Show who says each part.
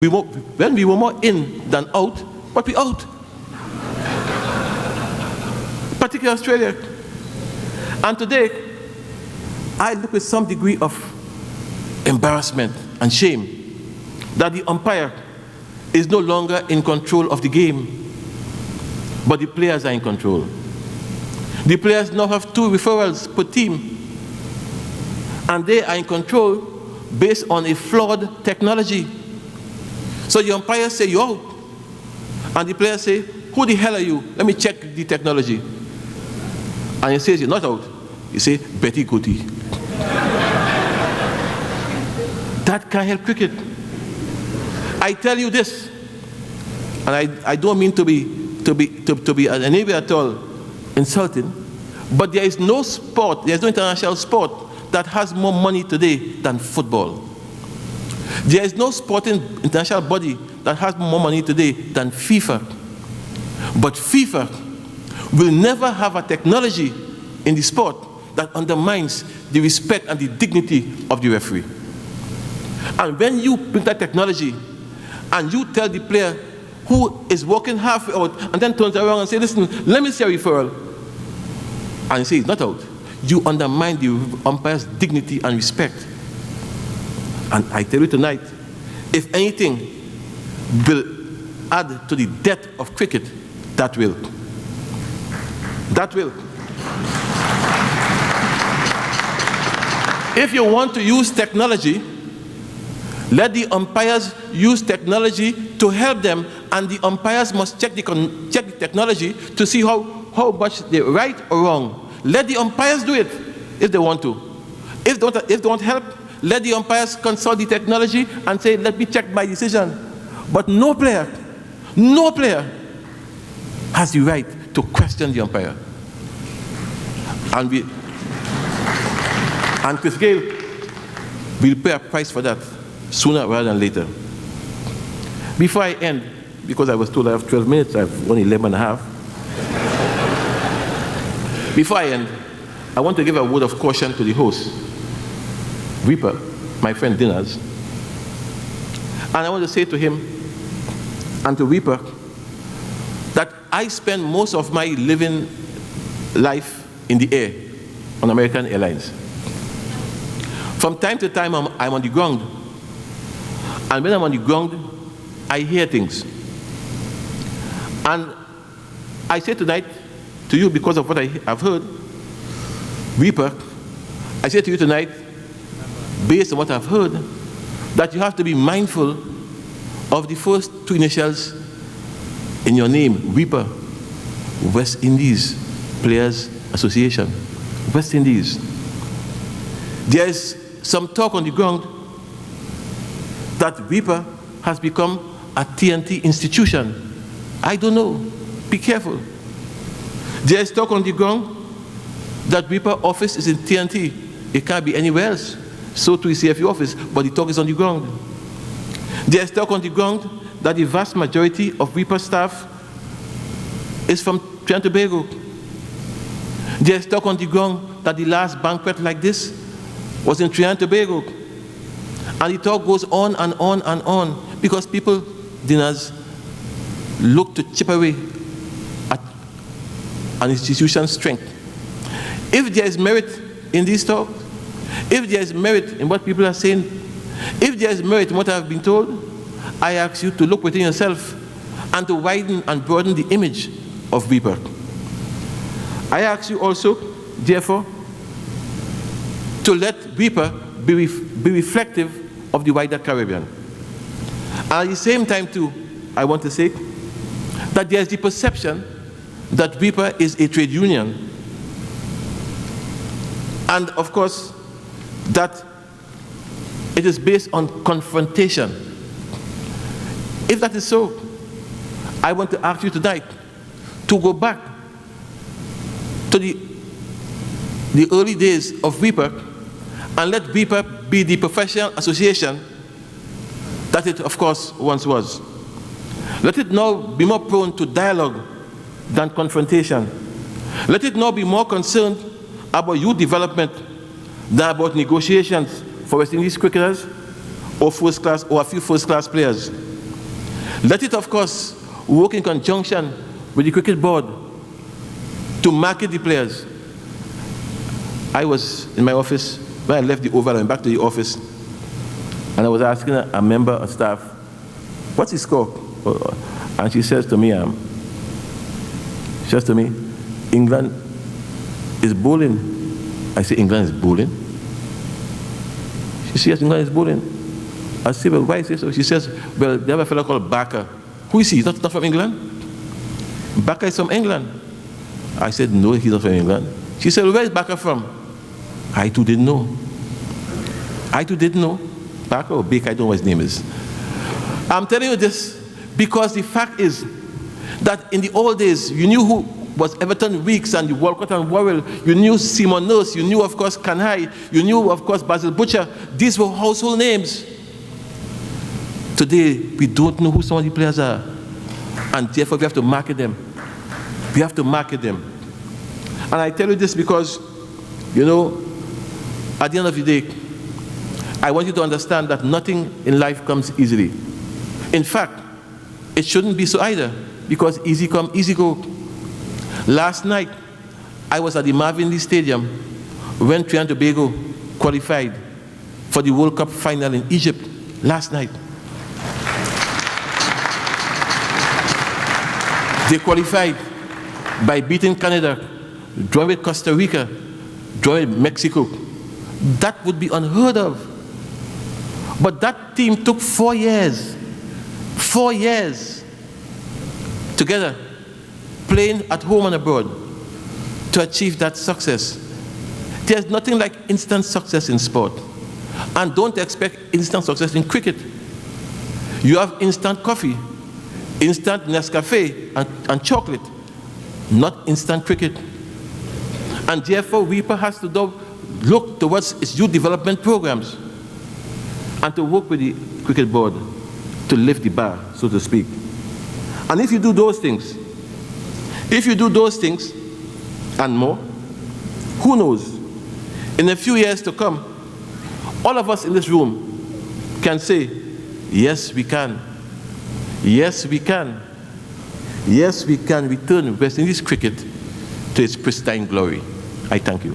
Speaker 1: When we were more in than out, but we out. Particularly Australia. And today, I look with some degree of embarrassment and shame that the umpire is no longer in control of the game, but the players are in control. The players now have 2 referrals per team, and they are in control based on a flawed technology. So the umpires say, you're out. And the players say, who the hell are you? Let me check the technology. And he says, you're not out. You say, Betty Goody. That can't help cricket. I tell you this, and I don't mean to be in any way at all insulting, but there is no sport, there is no international sport that has more money today than football. There is no sporting international body that has more money today than FIFA. But FIFA will never have a technology in the sport that undermines the respect and the dignity of the referee. And when you bring that technology and you tell the player who is walking halfway out and then turns around and says, listen, let me see a referral, and he says he's not out, you undermine the umpire's dignity and respect. And I tell you tonight, if anything will add to the death of cricket, that will. That will. If you want to use technology, let the umpires use technology to help them, and the umpires must check the technology to see how much they're right or wrong. Let the umpires do it if they want to. If they don't help, let the umpires consult the technology and say, let me check my decision. But no player has the right to question the umpire. And Chris Gayle will pay a price for that sooner rather than later. Before I end, because I was told I have 12 minutes, I have only 11 and a half. Before I end, I want to give a word of caution to the host, Wipa, my friend Dinners. And I want to say to him and to Wipa that I spend most of my living life in the air on American Airlines. From time to time, I'm on the ground. And when I'm on the ground, I hear things. And I say tonight to you, because of what I've heard, Wipa, I say to you tonight, based on what I've heard, that you have to be mindful of the first 2 initials in your name, Wipa, West Indies Players Association, West Indies. There is some talk on the ground that Wipa has become a TNT institution. I don't know. Be careful. There is talk on the ground that Wipa office is in TNT. It can't be anywhere else. So to the CFU office, but the talk is on the ground. There is talk on the ground that the vast majority of Wipa staff is from Trinidad and Tobago. There is talk on the ground that the last banquet like this was in Trinidad and Tobago. And the talk goes on and on and on because people, Dinners, look to chip away at an institution's strength. If there is merit in these talks, if there is merit in what people are saying, if there is merit in what I have been told, I ask you to look within yourself and to widen and broaden the image of Wipa. I ask you also, therefore, to let Wipa be reflective of the wider Caribbean. And at the same time, too, I want to say that there is the perception that Wipa is a trade union. And of course, that it is based on confrontation. If that is so, I want to ask you tonight to go back to the early days of Wipa and let Wipa be the professional association that it, of course, once was. Let it now be more prone to dialogue than confrontation. Let it now be more concerned about youth development than about negotiations for West Indies cricketers or a few first-class players. Let it, of course, work in conjunction with the cricket board to market the players. I was in my office, when I left the Oval and back to the office, and I was asking a member of staff, what's the score? And she says to me, England is bowling. I say, England is bowling? She says, England is bowling. I say, well, why is it so? She says, well, they have a fellow called Barker. Who is he? He's not from England? Barker is from England. I said, no, he's not from England. She said, well, where is Barker from? I too didn't know. Barker or Baker, I don't know what his name is. I'm telling you this because the fact is that in the old days, you knew who was Everton Weeks and the Walcott and Worrell. You knew Simon Nurse. You knew, of course, Kanhai. You knew, of course, Basil Butcher. These were household names. Today, we don't know who some of the players are. And therefore, we have to market them. We have to market them. And I tell you this because, you know, at the end of the day, I want you to understand that nothing in life comes easily. In fact, it shouldn't be so either, because easy come, easy go. Last night, I was at the Marvin Lee Stadium when Trinidad and Tobago qualified for the World Cup final in Egypt last night. They qualified by beating Canada, drawing with Costa Rica, drawing with Mexico. That would be unheard of. But that team took 4 years. 4 years together, playing at home and abroad, to achieve that success. There's nothing like instant success in sport. And don't expect instant success in cricket. You have instant coffee, instant Nescafe and chocolate, not instant cricket. And therefore, Wipa has to look towards its youth development programs and to work with the cricket board to lift the bar, so to speak. And if you do those things, and more, who knows, in a few years to come, all of us in this room can say, yes, we can. Yes, we can. Yes, we can return West Indies cricket to its pristine glory. I thank you.